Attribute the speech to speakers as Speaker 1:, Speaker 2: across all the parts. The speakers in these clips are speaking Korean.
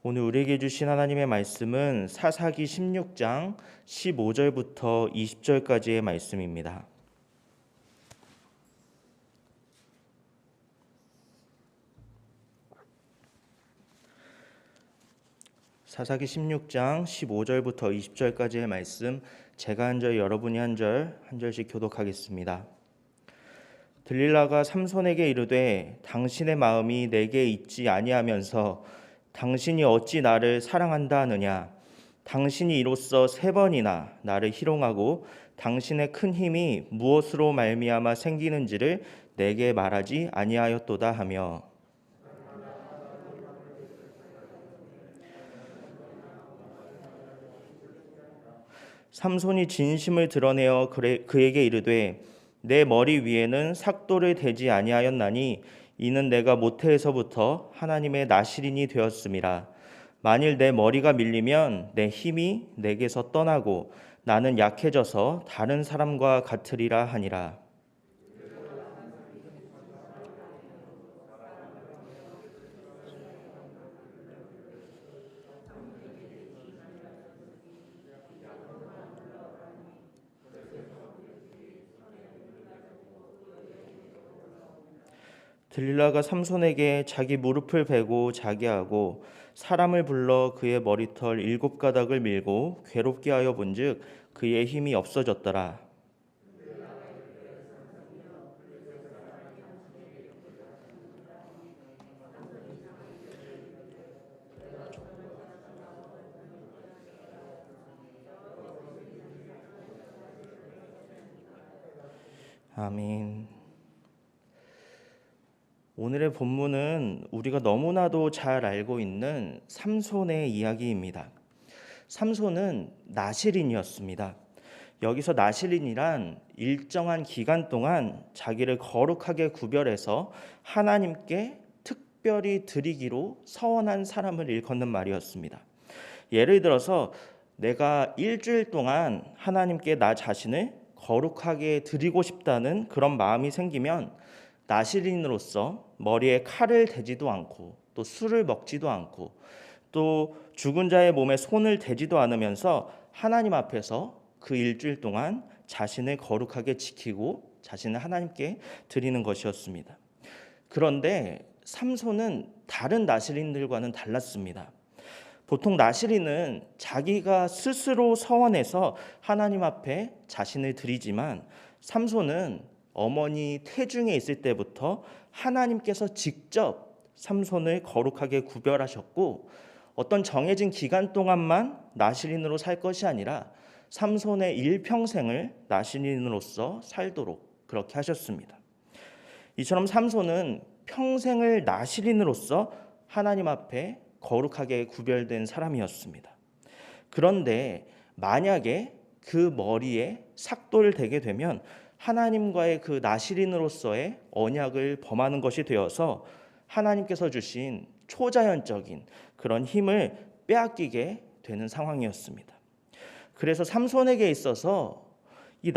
Speaker 1: 오늘 우리에게 주신 하나님의 말씀은 사사기 16장 15절부터 20절까지의 말씀입니다. 사사기 16장 15절부터 20절까지의 말씀, 제가 한 절, 여러분이 한 절씩 교독하겠습니다. 들릴라가 삼손에게 이르되 당신의 마음이 내게 있지 아니하면서 당신이 어찌 나를 사랑한다 하느냐? 당신이 이로써 3번이나 나를 희롱하고 당신의 큰 힘이 무엇으로 말미암아 생기는지를 내게 말하지 아니하였도다 하며, 삼손이 진심을 드러내어 그에게 이르되 내 머리 위에는 삭도를 대지 아니하였나니 이는 내가 모태에서부터 하나님의 나실인이 되었음이라. 만일 내 머리가 밀리면 내 힘이 내게서 떠나고 나는 약해져서 다른 사람과 같으리라 하니라. 들릴라가 삼손에게 자기 무릎을 베고 자게 하고 사람을 불러 그의 머리털 7가닥을 밀고 괴롭게 하여 본즉 그의 힘이 없어졌더라. 아멘. 오늘의 본문은 우리가 너무나도 잘 알고 있는 삼손의 이야기입니다. 삼손은 나실인이었습니다. 여기서 나실인이란 일정한 기간 동안 자기를 거룩하게 구별해서 하나님께 특별히 드리기로 서원한 사람을 일컫는 말이었습니다. 예를 들어서 내가 일주일 동안 하나님께 나 자신을 거룩하게 드리고 싶다는 그런 마음이 생기면 나실인으로서 머리에 칼을 대지도 않고 또 술을 먹지도 않고 또 죽은 자의 몸에 손을 대지도 않으면서 하나님 앞에서 그 일주일 동안 자신을 거룩하게 지키고 자신을 하나님께 드리는 것이었습니다. 그런데 삼손은 다른 나실인들과는 달랐습니다. 보통 나실인은 자기가 스스로 서원해서 하나님 앞에 자신을 드리지만 삼손은 어머니 태중에 있을 때부터 하나님께서 직접 삼손을 거룩하게 구별하셨고 어떤 정해진 기간 동안만 나실인으로 살 것이 아니라 삼손의 일평생을 나실인으로서 살도록 그렇게 하셨습니다. 이처럼 삼손은 평생을 나실인으로서 하나님 앞에 거룩하게 구별된 사람이었습니다. 그런데 만약에 그 머리에 삭도를 대게 되면 하나님과의 그 나실인으로서의 언약을 범하는 것이 되어서 하나님께서 주신 초자연적인 그런 힘을 빼앗기게 되는 상황이었습니다. 그래서 삼손에게 있어서 이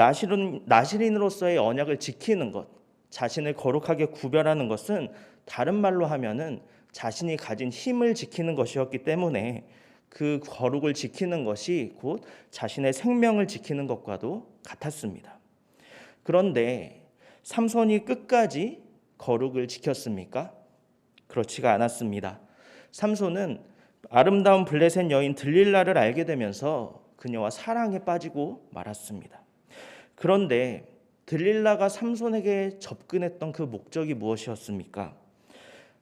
Speaker 1: 나실인으로서의 언약을 지키는 것, 자신을 거룩하게 구별하는 것은 다른 말로 하면은 자신이 가진 힘을 지키는 것이었기 때문에 그 거룩을 지키는 것이 곧 자신의 생명을 지키는 것과도 같았습니다. 그런데 삼손이 끝까지 거룩을 지켰습니까? 그렇지가 않았습니다. 삼손은 아름다운 블레셋 여인 들릴라를 알게 되면서 그녀와 사랑에 빠지고 말았습니다. 그런데 들릴라가 삼손에게 접근했던 그 목적이 무엇이었습니까?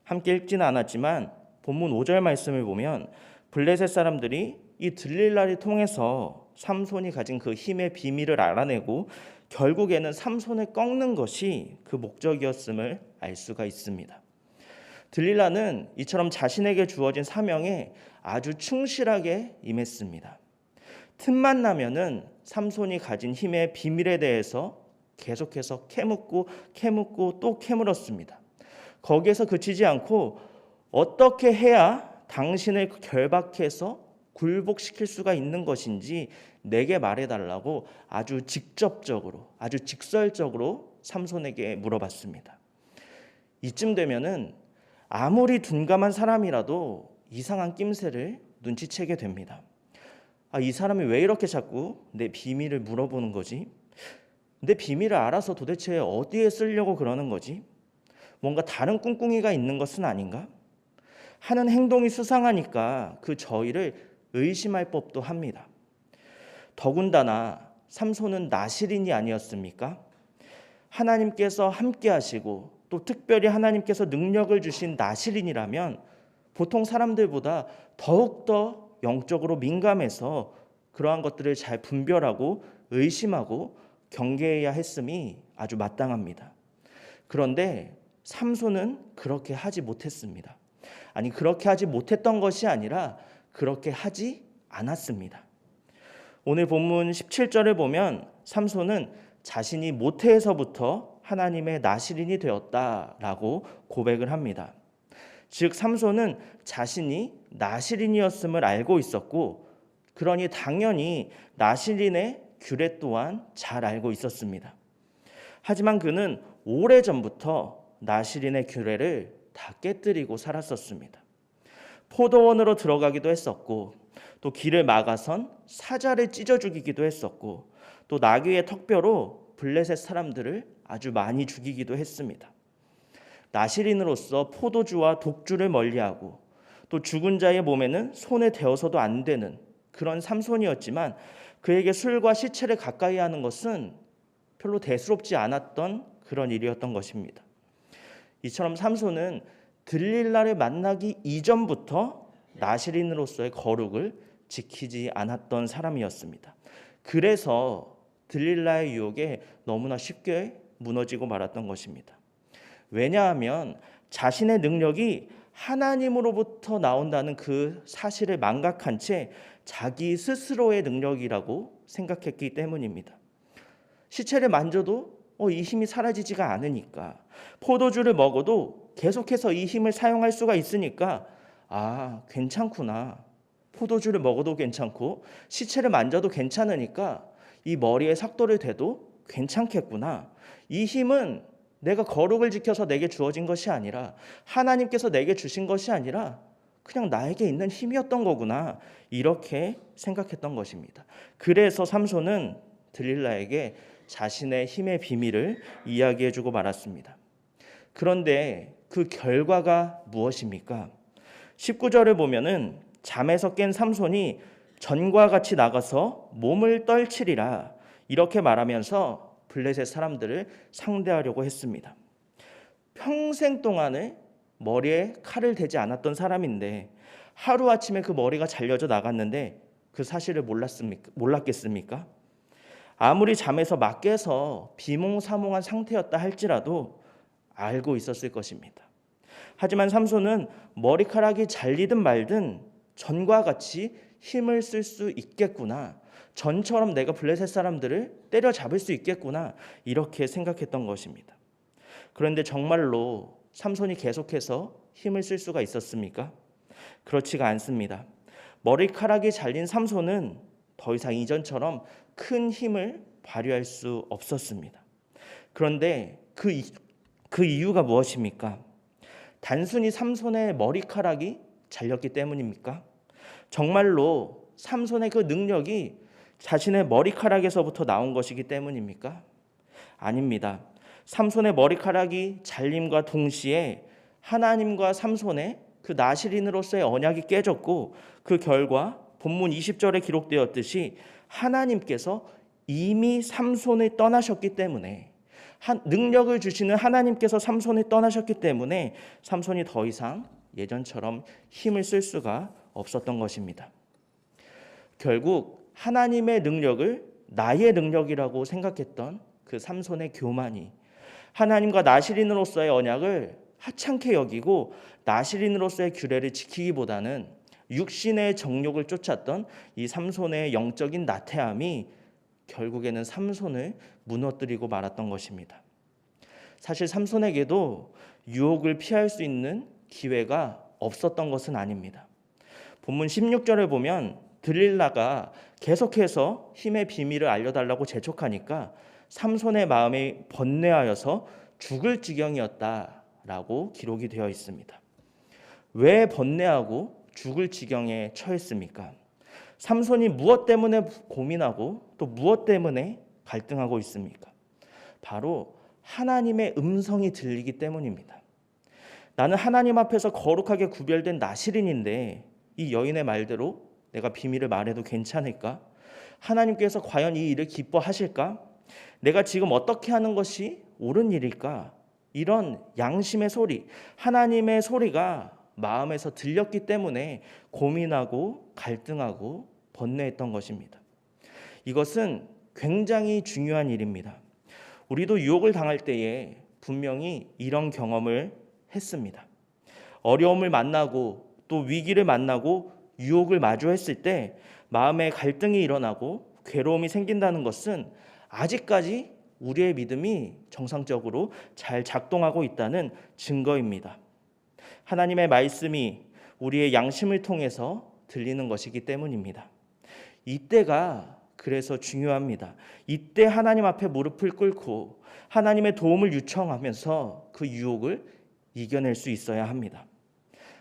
Speaker 1: 함께 읽지는 않았지만 본문 5절 말씀을 보면 블레셋 사람들이 이 들릴라를 통해서 삼손이 가진 그 힘의 비밀을 알아내고 결국에는 삼손을 꺾는 것이 그 목적이었음을 알 수가 있습니다. 들릴라는 이처럼 자신에게 주어진 사명에 아주 충실하게 임했습니다. 틈만 나면은 삼손이 가진 힘의 비밀에 대해서 계속해서 캐묻고 또 캐물었습니다. 거기에서 그치지 않고 어떻게 해야 당신을 결박해서 굴복시킬 수가 있는 것인지 내게 말해달라고 아주 직접적으로, 아주 직설적으로 삼손에게 물어봤습니다. 이쯤 되면은 아무리 둔감한 사람이라도 이상한 낌새를 눈치채게 됩니다. 이 사람이 왜 이렇게 자꾸 내 비밀을 물어보는 거지? 내 비밀을 알아서 도대체 어디에 쓰려고 그러는 거지? 뭔가 다른 꿍꿍이가 있는 것은 아닌가? 하는 행동이 수상하니까 그 저희를 의심할 법도 합니다. 더군다나 삼손은 나실인이 아니었습니까? 하나님께서 함께 하시고 또 특별히 하나님께서 능력을 주신 나실인이라면 보통 사람들보다 더욱더 영적으로 민감해서 그러한 것들을 잘 분별하고 의심하고 경계해야 했음이 아주 마땅합니다. 그런데 삼손은 그렇게 하지 못했습니다. 아니, 그렇게 하지 못했던 것이 아니라 그렇게 하지 않았습니다. 오늘 본문 17절을 보면 삼손은 자신이 모태에서부터 하나님의 나실인이 되었다라고 고백을 합니다. 즉 삼손은 자신이 나실인이었음을 알고 있었고, 그러니 당연히 나실인의 규례 또한 잘 알고 있었습니다. 하지만 그는 오래전부터 나실인의 규례를 다 깨뜨리고 살았었습니다. 포도원으로 들어가기도 했었고, 또 길을 막아선 사자를 찢어 죽이기도 했었고, 또 나귀의 턱뼈로 블레셋 사람들을 아주 많이 죽이기도 했습니다. 나실인으로서 포도주와 독주를 멀리하고 또 죽은 자의 몸에는 손에 대어서도 안 되는 그런 삼손이었지만, 그에게 술과 시체를 가까이 하는 것은 별로 대수롭지 않았던 그런 일이었던 것입니다. 이처럼 삼손은 들릴라를 만나기 이전부터 나실인으로서의 거룩을 지키지 않았던 사람이었습니다. 그래서 들릴라의 유혹에 너무나 쉽게 무너지고 말았던 것입니다. 왜냐하면 자신의 능력이 하나님으로부터 나온다는 그 사실을 망각한 채 자기 스스로의 능력이라고 생각했기 때문입니다. 시체를 만져도 이 힘이 사라지지가 않으니까, 포도주를 먹어도 계속해서 이 힘을 사용할 수가 있으니까 괜찮구나. 포도주를 먹어도 괜찮고 시체를 만져도 괜찮으니까 이 머리에 삭도를 대도 괜찮겠구나. 이 힘은 내가 거룩을 지켜서 내게 주어진 것이 아니라, 하나님께서 내게 주신 것이 아니라 그냥 나에게 있는 힘이었던 거구나. 이렇게 생각했던 것입니다. 그래서 삼손은 들릴라에게 자신의 힘의 비밀을 이야기해주고 말았습니다. 그런데 그 결과가 무엇입니까? 19절을 보면은 잠에서 깬 삼손이 전과 같이 나가서 몸을 떨치리라, 이렇게 말하면서 블레셋 사람들을 상대하려고 했습니다. 평생 동안에 머리에 칼을 대지 않았던 사람인데 하루아침에 그 머리가 잘려져 나갔는데 그 사실을 몰랐겠습니까? 아무리 잠에서 막 깨서 비몽사몽한 상태였다 할지라도 알고 있었을 것입니다. 하지만 삼손은 머리카락이 잘리든 말든 전과 같이 힘을 쓸 수 있겠구나, 전처럼 내가 블레셋 사람들을 때려잡을 수 있겠구나, 이렇게 생각했던 것입니다. 그런데 정말로 삼손이 계속해서 힘을 쓸 수가 있었습니까? 그렇지가 않습니다. 머리카락이 잘린 삼손은 더 이상 이전처럼 큰 힘을 발휘할 수 없었습니다. 그런데 그 이유가 무엇입니까? 단순히 삼손의 머리카락이 잘렸기 때문입니까? 정말로 삼손의 그 능력이 자신의 머리카락에서부터 나온 것이기 때문입니까? 아닙니다. 삼손의 머리카락이 잘림과 동시에 하나님과 삼손의 그 나실인으로서의 언약이 깨졌고, 그 결과 본문 20절에 기록되었듯이 하나님께서 이미 삼손을 떠나셨기 때문에, 능력을 주시는 하나님께서 삼손을 떠나셨기 때문에 삼손이 더 이상 예전처럼 힘을 쓸 수가 없었던 것입니다. 결국 하나님의 능력을 나의 능력이라고 생각했던 그 삼손의 교만이 하나님과 나실인으로서의 언약을 하찮게 여기고 나실인으로서의 규례를 지키기보다는 육신의 정욕을 쫓았던 이 삼손의 영적인 나태함이 결국에는 삼손을 무너뜨리고 말았던 것입니다. 사실 삼손에게도 유혹을 피할 수 있는 기회가 없었던 것은 아닙니다. 본문 16절에 보면 들릴라가 계속해서 힘의 비밀을 알려달라고 재촉하니까 삼손의 마음이 번뇌하여서 죽을 지경이었다라고 기록이 되어 있습니다. 왜 번뇌하고 죽을 지경에 처했습니까? 삼손이 무엇 때문에 고민하고 또 무엇 때문에 갈등하고 있습니까? 바로 하나님의 음성이 들리기 때문입니다. 나는 하나님 앞에서 거룩하게 구별된 나실인인데 이 여인의 말대로 내가 비밀을 말해도 괜찮을까? 하나님께서 과연 이 일을 기뻐하실까? 내가 지금 어떻게 하는 것이 옳은 일일까? 이런 양심의 소리, 하나님의 소리가 마음에서 들렸기 때문에 고민하고 갈등하고 번뇌했던 것입니다. 이것은 굉장히 중요한 일입니다. 우리도 유혹을 당할 때에 분명히 이런 경험을 했습니다. 어려움을 만나고 또 위기를 만나고 유혹을 마주했을 때 마음에 갈등이 일어나고 괴로움이 생긴다는 것은 아직까지 우리의 믿음이 정상적으로 잘 작동하고 있다는 증거입니다. 하나님의 말씀이 우리의 양심을 통해서 들리는 것이기 때문입니다. 이때가 그래서 중요합니다. 이때 하나님 앞에 무릎을 꿇고 하나님의 도움을 요청하면서 그 유혹을 이겨낼 수 있어야 합니다.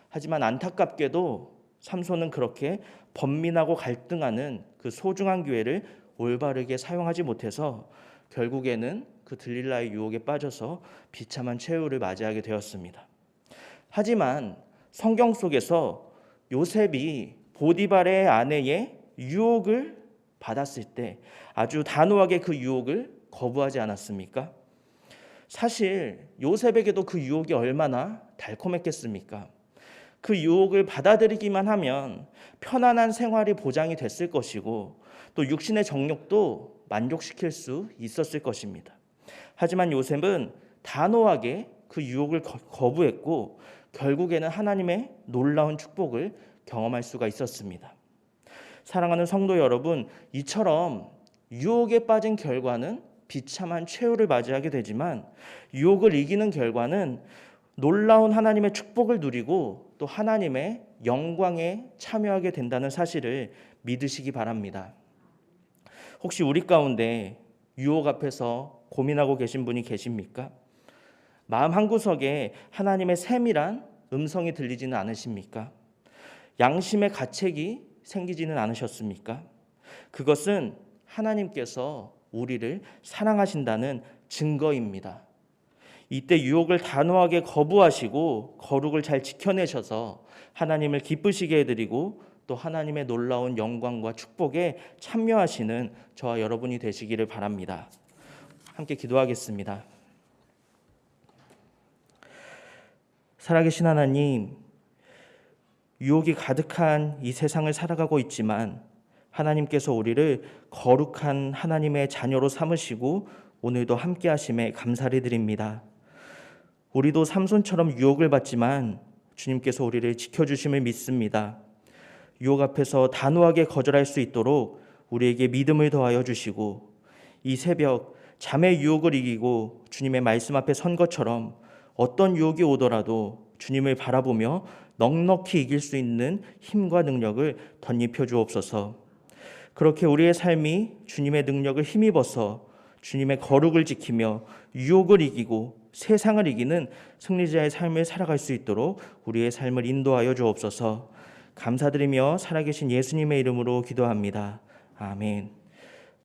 Speaker 1: 하지만 안타깝게도 삼손은 그렇게 번민하고 갈등하는 그 소중한 기회를 올바르게 사용하지 못해서 결국에는 그 들릴라의 유혹에 빠져서 비참한 최후를 맞이하게 되었습니다. 하지만 성경 속에서 요셉이 보디발의 아내의 유혹을 받았을 때 아주 단호하게 그 유혹을 거부하지 않았습니까? 사실 요셉에게도 그 유혹이 얼마나 달콤했겠습니까? 그 유혹을 받아들이기만 하면 편안한 생활이 보장이 됐을 것이고 또 육신의 정욕도 만족시킬 수 있었을 것입니다. 하지만 요셉은 단호하게 그 유혹을 거부했고 결국에는 하나님의 놀라운 축복을 경험할 수가 있었습니다. 사랑하는 성도 여러분, 이처럼 유혹에 빠진 결과는 비참한 최후를 맞이하게 되지만 유혹을 이기는 결과는 놀라운 하나님의 축복을 누리고 또 하나님의 영광에 참여하게 된다는 사실을 믿으시기 바랍니다. 혹시 우리 가운데 유혹 앞에서 고민하고 계신 분이 계십니까? 마음 한구석에 하나님의 세밀한 음성이 들리지는 않으십니까? 양심의 가책이 생기지는 않으셨습니까? 그것은 하나님께서 우리를 사랑하신다는 증거입니다. 이때 유혹을 단호하게 거부하시고 거룩을 잘 지켜내셔서 하나님을 기쁘시게 해드리고 또 하나님의 놀라운 영광과 축복에 참여하시는 저와 여러분이 되시기를 바랍니다. 함께 기도하겠습니다. 살아계신 하나님, 유혹이 가득한 이 세상을 살아가고 있지만 하나님께서 우리를 거룩한 하나님의 자녀로 삼으시고 오늘도 함께 하심에 감사를 드립니다. 우리도 삼손처럼 유혹을 받지만 주님께서 우리를 지켜주심을 믿습니다. 유혹 앞에서 단호하게 거절할 수 있도록 우리에게 믿음을 더하여 주시고 이 새벽 잠의 유혹을 이기고 주님의 말씀 앞에 선 것처럼 어떤 유혹이 오더라도 주님을 바라보며 넉넉히 이길 수 있는 힘과 능력을 덧입혀 주옵소서. 그렇게 우리의 삶이 주님의 능력을 힘입어서 주님의 거룩을 지키며 유혹을 이기고 세상을 이기는 승리자의 삶을 살아갈 수 있도록 우리의 삶을 인도하여 주옵소서. 감사드리며 살아계신 예수님의 이름으로 기도합니다. 아멘.